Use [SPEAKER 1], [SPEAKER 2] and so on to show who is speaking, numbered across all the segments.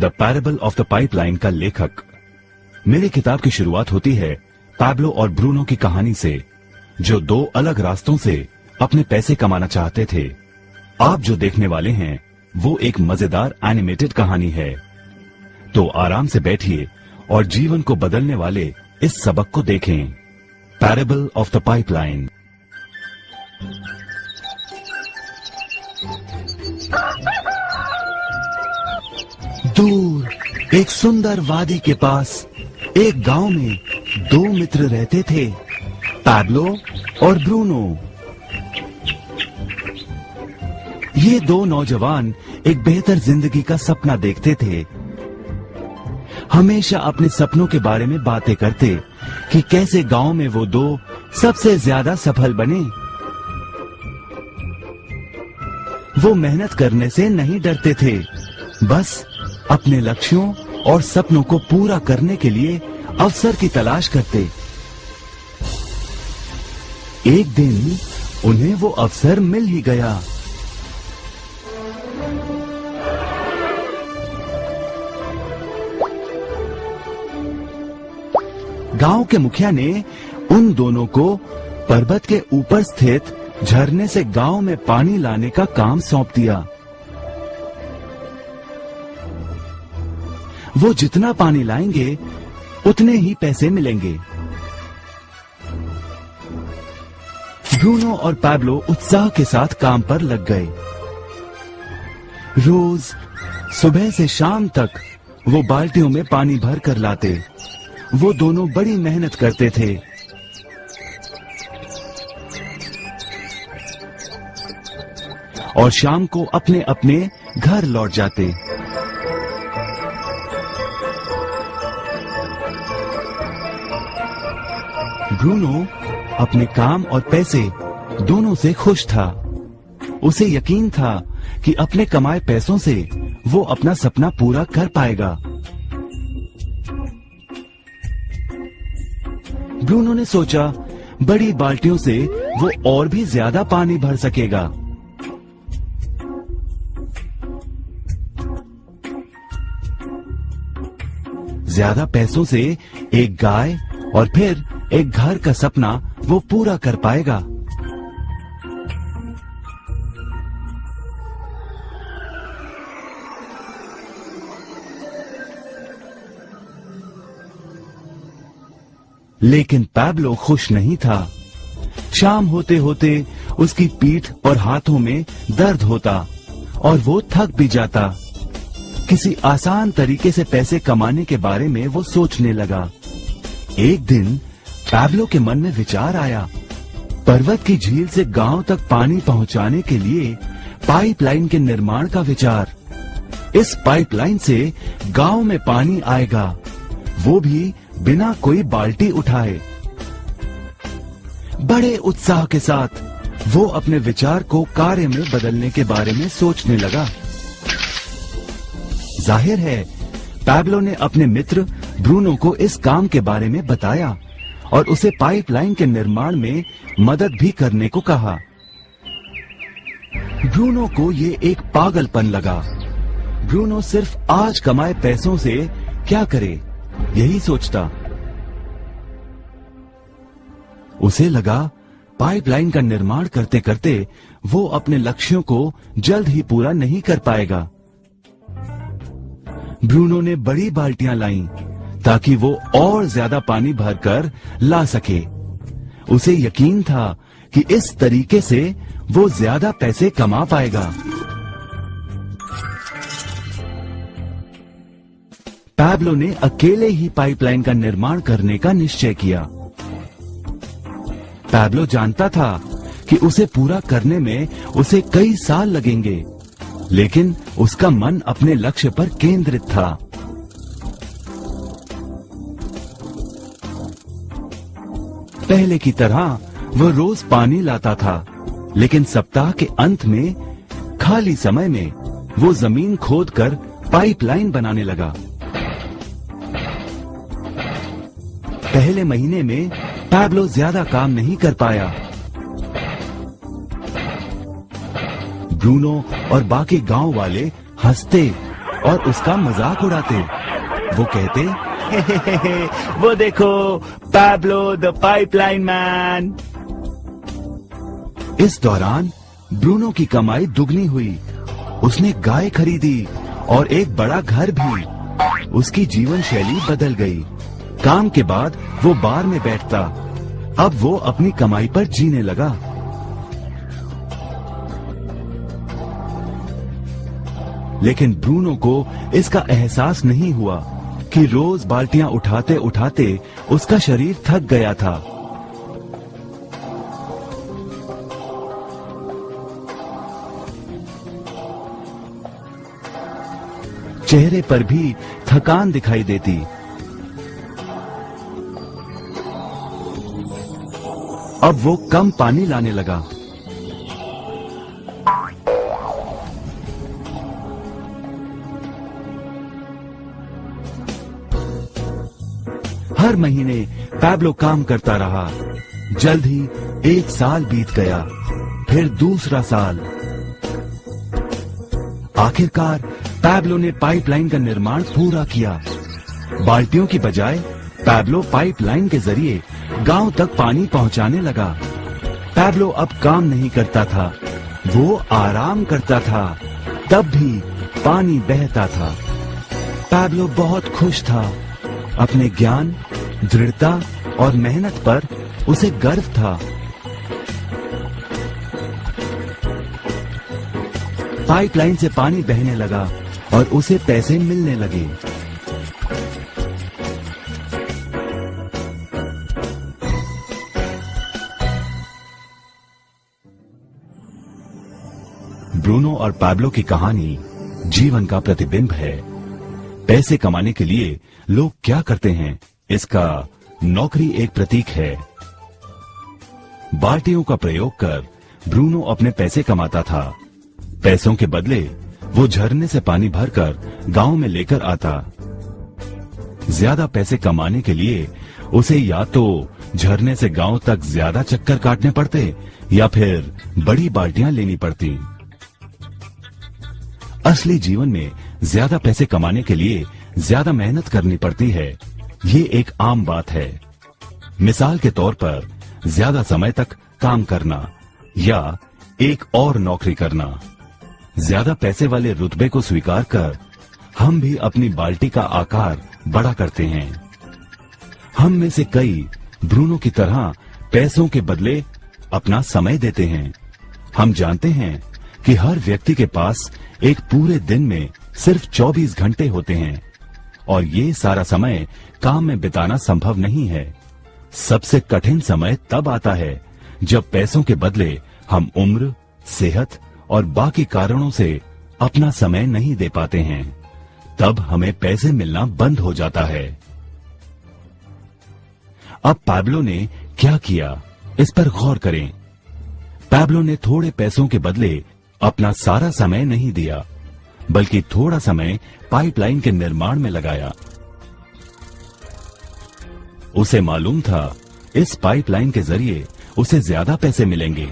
[SPEAKER 1] The parable of the pipeline का लेखक। मेरी किताब की शुरुआत होती है पैब्लो और ब्रूनो की कहानी से, जो दो अलग रास्तों से अपने पैसे कमाना चाहते थे। आप जो देखने वाले हैं वो एक मजेदार एनिमेटेड कहानी है। तो आराम से बैठिए और जीवन को बदलने वाले इस सबक को देखें। Parable of the pipeline. दूर एक सुंदर वादी के पास एक गांव में दो मित्र रहते थे, पैब्लो और ब्रूनो। ये दो नौजवान एक बेहतर जिंदगी का सपना देखते थे। हमेशा अपने सपनों के बारे में बातें करते कि कैसे गांव में वो दो सबसे ज्यादा सफल बने। वो मेहनत करने से नहीं डरते थे, बस अपने लक्ष्यों और सपनों को पूरा करने के लिए अवसर की तलाश करते। एक दिन उन्हें वो अवसर मिल ही गया। गांव के मुखिया ने उन दोनों को पर्वत के ऊपर स्थित झरने से गांव में पानी लाने का काम सौंप दिया। वो जितना पानी लाएंगे उतने ही पैसे मिलेंगे। ब्रूनो और पैब्लो उत्साह के साथ काम पर लग गए। रोज सुबह से शाम तक वो बाल्टियों में पानी भर कर लाते। वो दोनों बड़ी मेहनत करते थे। और शाम को अपने अपने घर लौट जाते। ब्रूनो अपने काम और पैसे दोनों से खुश था। उसे यकीन था कि अपने कमाए पैसों से वो अपना सपना पूरा कर पाएगा। ब्रूनो ने सोचा बड़ी बाल्टियों से वो और भी ज्यादा पानी भर सकेगा। ज्यादा पैसों से एक गाय और फिर एक घर का सपना वो पूरा कर पाएगा। लेकिन पैब्लो खुश नहीं था। शाम होते होते उसकी पीठ और हाथों में दर्द होता और वो थक भी जाता। किसी आसान तरीके से पैसे कमाने के बारे में वो सोचने लगा। एक दिन पैब्लो के मन में विचार आया, पर्वत की झील से गांव तक पानी पहुंचाने के लिए पाइपलाइन के निर्माण का विचार। इस पाइपलाइन से गांव में पानी आएगा, वो भी बिना कोई बाल्टी उठाए। बड़े उत्साह के साथ वो अपने विचार को कार्य में बदलने के बारे में सोचने लगा। जाहिर है पैब्लो ने अपने मित्र ब्रूनो को इस काम के बारे में बताया और उसे पाइपलाइन के निर्माण में मदद भी करने को कहा। ब्रूनो को ये एक पागलपन लगा। ब्रूनो सिर्फ आज कमाए पैसों से क्या करे, यही सोचता। उसे लगा पाइपलाइन का निर्माण करते करते वो अपने लक्ष्यों को जल्द ही पूरा नहीं कर पाएगा। ब्रूनो ने बड़ी बाल्टियां लाईं ताकि वो और ज्यादा पानी भरकर ला सके। उसे यकीन था कि इस तरीके से वो ज्यादा पैसे कमा पाएगा। पैब्लो ने अकेले ही पाइपलाइन का निर्माण करने का निश्चय किया। पैब्लो जानता था कि उसे पूरा करने में उसे कई साल लगेंगे, लेकिन उसका मन अपने लक्ष्य पर केंद्रित था। पहले की तरह वो रोज पानी लाता था, लेकिन सप्ताह के अंत में खाली समय में वो जमीन खोदकर पाइपलाइन बनाने लगा। पहले महीने में पैब्लो ज्यादा काम नहीं कर पाया। ब्रूनो और बाकी गांव वाले हंसते और उसका मजाक उड़ाते। वो कहते, हे, वो देखो पैब्लो द पाइपलाइन मैन। इस दौरान ब्रूनो की कमाई दुगनी हुई। उसने गाय खरीदी और एक बड़ा घर भी। उसकी जीवन शैली बदल गई। काम के बाद वो बार में बैठता। अब वो अपनी कमाई पर जीने लगा। लेकिन ब्रूनो को इसका एहसास नहीं हुआ कि रोज बाल्टियां उठाते उठाते उसका शरीर थक गया था। चेहरे पर भी थकान दिखाई देती। अब वो कम पानी लाने लगा। हर महीने पैब्लो काम करता रहा। जल्द ही 1 साल बीत गया, फिर दूसरा साल। आखिरकार पैब्लो ने पाइपलाइन का निर्माण पूरा किया। बाल्टियों की बजाय पैब्लो पाइपलाइन के जरिए गांव तक पानी पहुंचाने लगा। पैब्लो अब काम नहीं करता था, वो आराम करता था। तब भी पानी बहता था। पैब्लो बहुत खुश था। अपने ज्ञान, दृढ़ता और मेहनत पर उसे गर्व था। पाइपलाइन से पानी बहने लगा और उसे पैसे मिलने लगे। ब्रूनो और पैब्लो की कहानी जीवन का प्रतिबिंब है। पैसे कमाने के लिए लोग क्या करते हैं, इसका नौकरी एक प्रतीक है। बाल्टियों का प्रयोग कर ब्रूनो अपने पैसे कमाता था। पैसों के बदले वो झरने से पानी भरकर गांव में लेकर आता। ज्यादा पैसे कमाने के लिए उसे या तो झरने से गांव तक ज्यादा चक्कर काटने पड़ते या फिर बड़ी बाल्टियां लेनी पड़ती। असली जीवन में ज्यादा पैसे कमाने के लिए ज्यादा मेहनत करनी पड़ती है। ये एक आम बात है। मिसाल के तौर पर ज्यादा समय तक काम करना या एक और नौकरी करना। ज्यादा पैसे वाले रुतबे को स्वीकार कर हम भी अपनी बाल्टी का आकार बड़ा करते हैं। हम में से कई ब्रूनो की तरह पैसों के बदले अपना समय देते हैं। हम जानते हैं कि हर व्यक्ति के पास एक पूरे दिन में सिर्फ 24 घंटे होते हैं और ये सारा समय काम में बिताना संभव नहीं है। सबसे कठिन समय तब आता है जब पैसों के बदले हम उम्र, सेहत और बाकी कारणों से अपना समय नहीं दे पाते हैं। तब हमें पैसे मिलना बंद हो जाता है। अब पैब्लो ने क्या किया, इस पर गौर करें। पैब्लो ने थोड़े पैसों के बदले अपना सारा समय नहीं दिया, बल्कि थोड़ा समय पाइपलाइन के निर्माण में लगाया। उसे मालूम था इस पाइपलाइन के जरिए उसे ज्यादा पैसे मिलेंगे।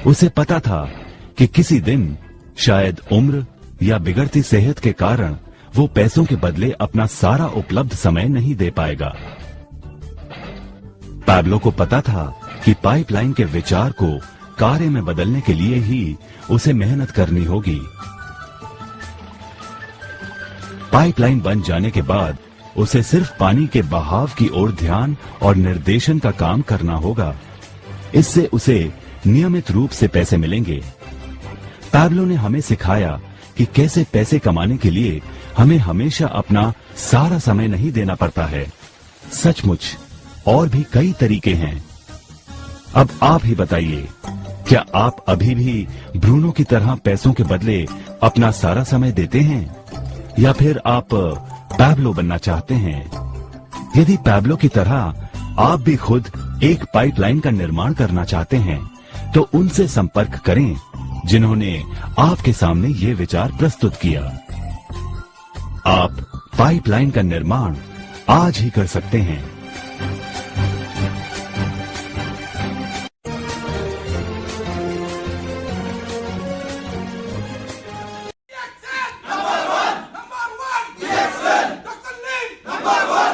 [SPEAKER 1] उसे पता था कि किसी दिन शायद उम्र या बिगड़ती सेहत के कारण वो पैसों के बदले अपना सारा उपलब्ध समय नहीं दे पाएगा। पैब्लो को पता था कि पाइपलाइन के विचार को कार्य में बदलने के लिए ही उसे मेहनत करनी होगी। पाइपलाइन बन जाने के बाद उसे सिर्फ पानी के बहाव की ओर ध्यान और निर्देशन का काम करना होगा। इससे उसे नियमित रूप से पैसे मिलेंगे। पैब्लो ने हमें सिखाया कि कैसे पैसे कमाने के लिए हमें हमेशा अपना सारा समय नहीं देना पड़ता है। सचमुच और भी कई तरीके हैं। अब आप ही बताइए, क्या आप अभी भी ब्रूनो की तरह पैसों के बदले अपना सारा समय देते हैं या फिर आप पैब्लो बनना चाहते हैं? यदि पैब्लो की तरह आप भी खुद एक पाइपलाइन का निर्माण करना चाहते हैं तो उनसे संपर्क करें जिन्होंने आपके सामने ये विचार प्रस्तुत किया। आप पाइपलाइन का निर्माण आज ही कर सकते हैं।
[SPEAKER 2] अकबर